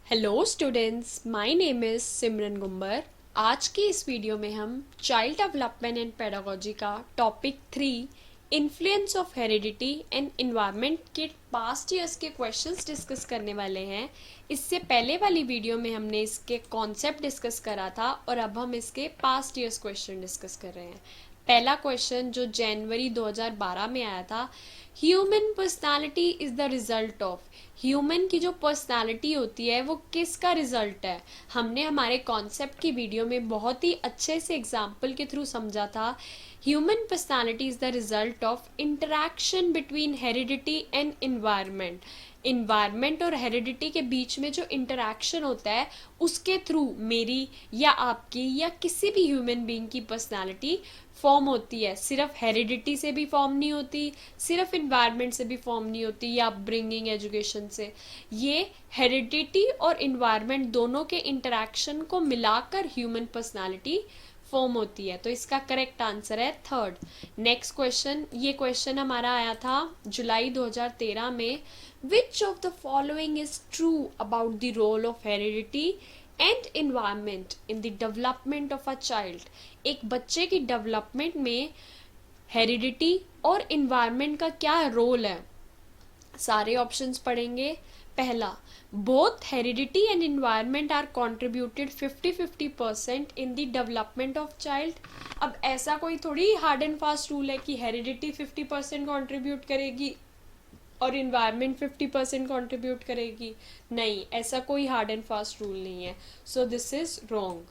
Hello students, my name is Simran Gumber. आज के इस वीडियो में हम चाइल्ड डेवलपमेंट एंड पेडागोजी का topic 3 influence of heredity and environment के पास्ट ईयर्स के क्वेश्चंस डिस्कस करने वाले हैं। इससे पहले वाली वीडियो में हमने इसके कॉन्सेप्ट डिस्कस करा था और अब हम इसके पास्ट ईयर्स क्वेश्चन डिस्कस कर रहे हैं। पहला क्वेश्चन जो जनवरी 2012 में आया था, human personality is the result of. Human की जो पर्सनालिटी होती है वो किसका रिजल्ट है। हमने हमारे कॉन्सेप्ट की वीडियो में बहुत ही अच्छे से एग्जाम्पल के थ्रू समझा था। Human personality is the result of interaction between heredity and environment. Environment और हेरिडिटी के बीच में जो इंटरेक्शन होता है उसके थ्रू मेरी या आपकी या किसी भी ह्यूमन बीइंग की पर्सनालिटी फॉर्म होती है। सिर्फ हेरिडिटी से भी फॉर्म नहीं होती, सिर्फ इन्वायरमेंट से भी फॉर्म नहीं होती या अपब्रिंगिंग एजुकेशन से। ये हेरिडिटी और इन्वायरमेंट दोनों के इंटरेक्शन को मिलाकर ह्यूमन पर्सनालिटी फॉर्म होती है। तो इसका करेक्ट आंसर है थर्ड। नेक्स्ट क्वेश्चन, ये क्वेश्चन हमारा आया था जुलाई 2013 में। Which of the following is true about the role of heredity and environment in the development of a child. एक बच्चे की डेवलपमेंट में हेरिडिटी और इन्वायरमेंट का क्या रोल है। सारे ऑप्शंस पढ़ेंगे। पहला, both heredity and environment are contributed 50-50% in the development of child. अब ऐसा कोई थोड़ी हार्ड एंड फास्ट रूल है कि हेरिडिटी 50% कॉन्ट्रीब्यूट करेगी और इन्वायरमेंट 50% कॉन्ट्रीब्यूट करेगी। नहीं, ऐसा कोई हार्ड एंड फास्ट रूल नहीं है। So this is wrong.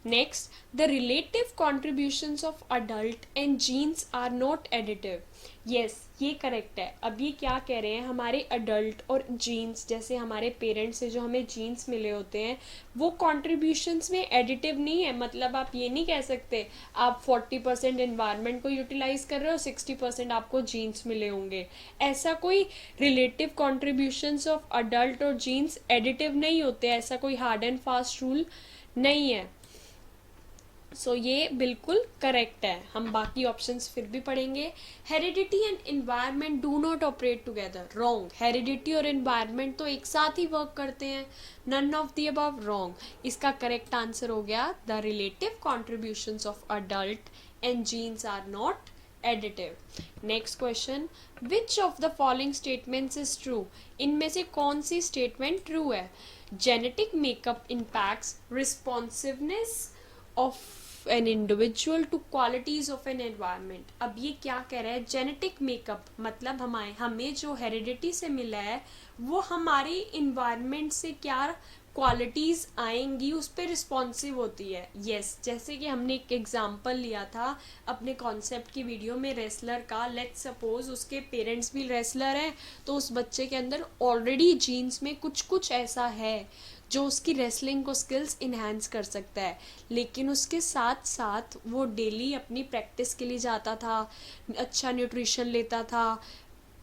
Next, the relative contributions of adult and genes are not additive. Yes, ये करेक्ट है। अब ये क्या कह रहे हैं, हमारे अडल्ट और जीन्स, जैसे हमारे पेरेंट्स से जो हमें जीन्स मिले होते हैं वो कॉन्ट्रीब्यूशंस में एडिटिव नहीं है। मतलब आप ये नहीं कह सकते आप 40% इन्वायरमेंट को यूटिलाइज कर रहे हो, 60% आपको जीन्स मिले होंगे। ऐसा कोई रिलेटिव कॉन्ट्रीब्यूशंस ऑफ अडल्ट और जीन्स एडिटिव नहीं होते। ऐसा कोई हार्ड एंड फास्ट रूल नहीं है। सो ये बिल्कुल करेक्ट है। हम बाकी ऑप्शंस फिर भी पढ़ेंगे। Heredity and environment do not operate together. Wrong. Heredity और इन्वायरमेंट तो एक साथ ही वर्क करते हैं। None of the above. Wrong. इसका करेक्ट आंसर हो गया the relative contributions of adult and genes are not additive. Next question, which of the following statements is true. इनमें से कौन सी स्टेटमेंट ट्रू है। Genetic makeup impacts responsiveness of an individual to qualities of an environment. अब ये क्या कह रहा है, जेनेटिक मेकअप मतलब हमें जो हेरिडिटी से मिला है वो हमारे इन्वायरमेंट से क्या क्वालिटीज आएंगी उस पर रिस्पॉन्सिव होती है। यस, जैसे कि हमने एक एग्जाम्पल लिया था अपने कॉन्सेप्ट की वीडियो में रेसलर का। लेट्स सपोज उसके पेरेंट्स भी रेसलर हैं तो उस बच्चे के अंदर ऑलरेडी जीन्स में कुछ कुछ ऐसा है जो उसकी रेसलिंग को स्किल्स इन्हांस कर सकता है। लेकिन उसके साथ साथ वो डेली अपनी प्रैक्टिस के लिए जाता था, अच्छा न्यूट्रिशन लेता था,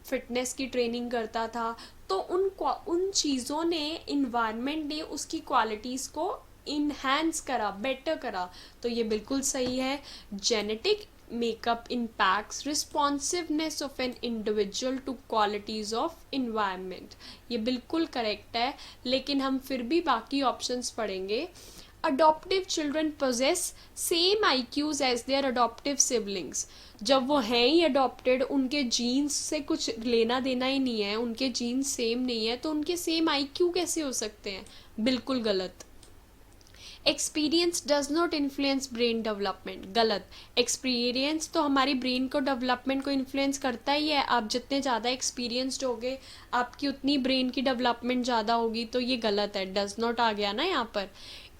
फिटनेस की ट्रेनिंग करता था। तो उन चीज़ों ने, इन्वायरमेंट ने उसकी क्वालिटीज़ को इन्हांस करा, बेटर करा। तो ये बिल्कुल सही है। Genetic makeup impacts responsiveness of an individual to qualities of environment। ये बिल्कुल करेक्ट है। लेकिन हम फिर भी बाकी ऑप्शंस पढ़ेंगे। adoptive children possess same IQs as their adoptive siblings। जब वो हैं ही adopted, उनके जीन्स से कुछ लेना देना ही नहीं है, उनके जीन्स सेम नहीं है, तो उनके सेम IQ कैसे हो सकते हैं। बिल्कुल गलत। Experience does not influence brain development. गलत। एक्सपीरियंस तो हमारी ब्रेन को डेवलपमेंट को इन्फ्लुएंस करता ही है। आप जितने ज़्यादा एक्सपीरियंसड होगे आपकी उतनी ब्रेन की डेवलपमेंट ज़्यादा होगी। तो ये गलत है, डज नॉट आ गया ना यहाँ पर।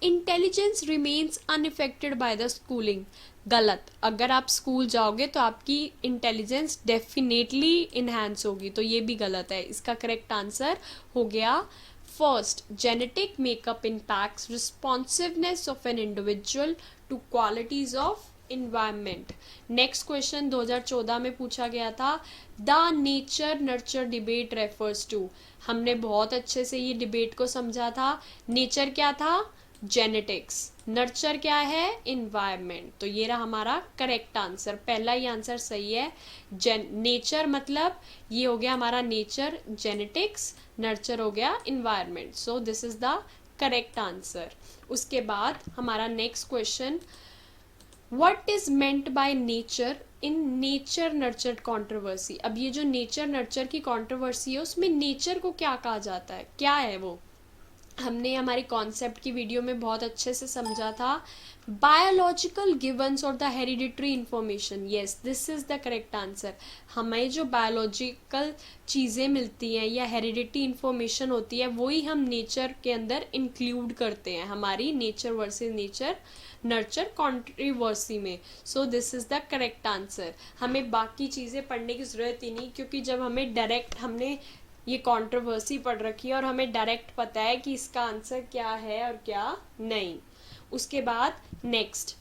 Intelligence remains unaffected by the schooling. गलत। अगर आप स्कूल जाओगे तो आपकी इंटेलिजेंस डेफिनेटली इन्हांस होगी। तो ये भी गलत है। इसका करेक्ट आंसर हो गया first, genetic makeup impacts responsiveness of an individual to qualities of environment। Next question 2014 में पूछा गया था, the nature nurture debate refers to. हमने बहुत अच्छे से ये डिबेट को समझा था। नेचर क्या था, जेनेटिक्स, नर्चर क्या है, इन्वायरमेंट। तो ये रहा हमारा करेक्ट आंसर, पहला ही आंसर सही है। नेचर मतलब ये हो गया हमारा नेचर, जेनेटिक्स, नर्चर हो गया environment. So this is the correct answer. उसके बाद हमारा next question, what is meant by nature in nature nurture controversy. अब ये जो नेचर नर्चर की कंट्रोवर्सी है उसमें नेचर को क्या कहा जाता है, क्या है वो, हमने हमारी कॉन्सेप्ट की वीडियो में बहुत अच्छे से समझा था। बायोलॉजिकल गिवन्स और the hereditary information, yes this is the correct answer. हमें जो बायोलॉजिकल चीज़ें मिलती हैं या हेरिडिटी इंफॉर्मेशन होती है वही हम नेचर के अंदर इंक्लूड करते हैं हमारी नेचर वर्सेस नेचर नर्चर कॉन्ट्रीवर्सी में। सो this is the correct answer. हमें बाकी चीज़ें पढ़ने की ज़रूरत ही नहीं, क्योंकि जब हमें डायरेक्ट हमने ये कंट्रोवर्सी पढ़ रखी है और हमें डायरेक्ट पता है कि इसका आंसर क्या है और क्या नहीं। उसके बाद नेक्स्ट,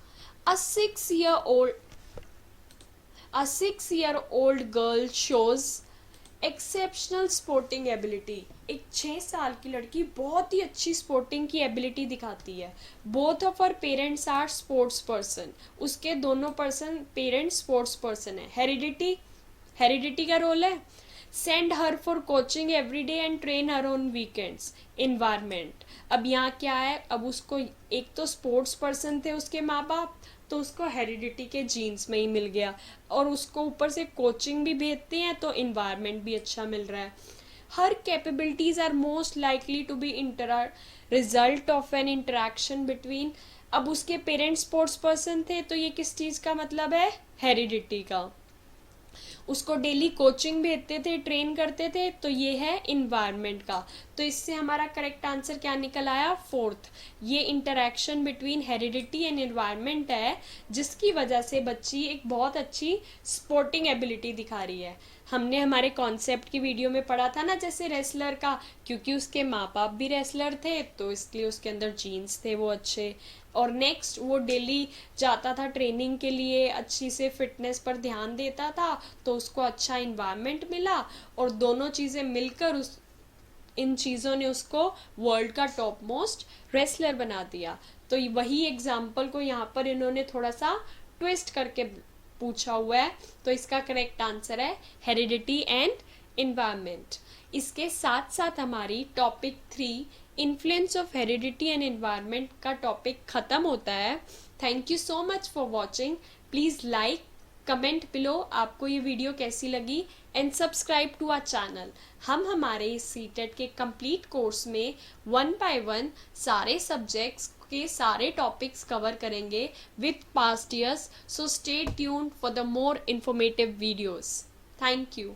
अ 6 year old girl shows exceptional sporting ability. एक 6 साल की लड़की बहुत ही अच्छी स्पोर्टिंग की एबिलिटी दिखाती है। Both of her parents are sports person, उसके दोनों पेरेंट्स स्पोर्ट्स पर्सन है। हेरिडिटी का रोल है, send her for coaching every day and train her on weekends. Environment, अब यहाँ क्या है, अब उसको एक तो स्पोर्ट्स पर्सन थे उसके माँ बाप, तो उसको हेरिडिटी के जीन्स में ही मिल गया, और उसको ऊपर से कोचिंग भी भेजते हैं तो इन्वायरमेंट भी अच्छा मिल रहा है। हर capabilities are most likely to be result of an interaction between. अब उसके पेरेंट्स स्पोर्ट्स पर्सन थे तो ये किस चीज़ का मतलब है, हेरिडिटी का। उसको डेली कोचिंग भेजते थे, ट्रेन करते थे, तो ये है इन्वायरमेंट का। तो इससे हमारा करेक्ट आंसर क्या निकल आया, 4th। ये interaction between heredity and environment है जिसकी वजह से बच्ची एक बहुत अच्छी स्पोर्टिंग एबिलिटी दिखा रही है। हमने हमारे कॉन्सेप्ट की वीडियो में पढ़ा था ना, जैसे रेसलर का, क्योंकि उसके माँ बाप भी रेसलर थे तो इसलिए उसके अंदर जीन्स थे वो अच्छे। और नेक्स्ट, वो डेली जाता था ट्रेनिंग के लिए, अच्छी से फिटनेस पर ध्यान देता था, तो उसको अच्छा इन्वायरमेंट मिला, और दोनों चीज़ें मिलकर इन चीज़ों ने उसको वर्ल्ड का टॉप मोस्ट रेसलर बना दिया। तो वही एग्जाम्पल को यहाँ पर इन्होंने थोड़ा सा ट्विस्ट करके पूछा हुआ है। तो इसका करेक्ट आंसर है हेरिडिटी एंड इन्वायरमेंट। इसके साथ साथ हमारी topic 3 influence of heredity and environment का टॉपिक खत्म होता है। Thank you so much for watching. Please like, comment below आपको ये वीडियो कैसी लगी, and subscribe to our channel. हम हमारे इस सीटेट के कंप्लीट कोर्स में 1 by 1 सारे सब्जेक्ट्स के सारे टॉपिक्स कवर करेंगे with past years. So stay tuned for the more informative videos. Thank you.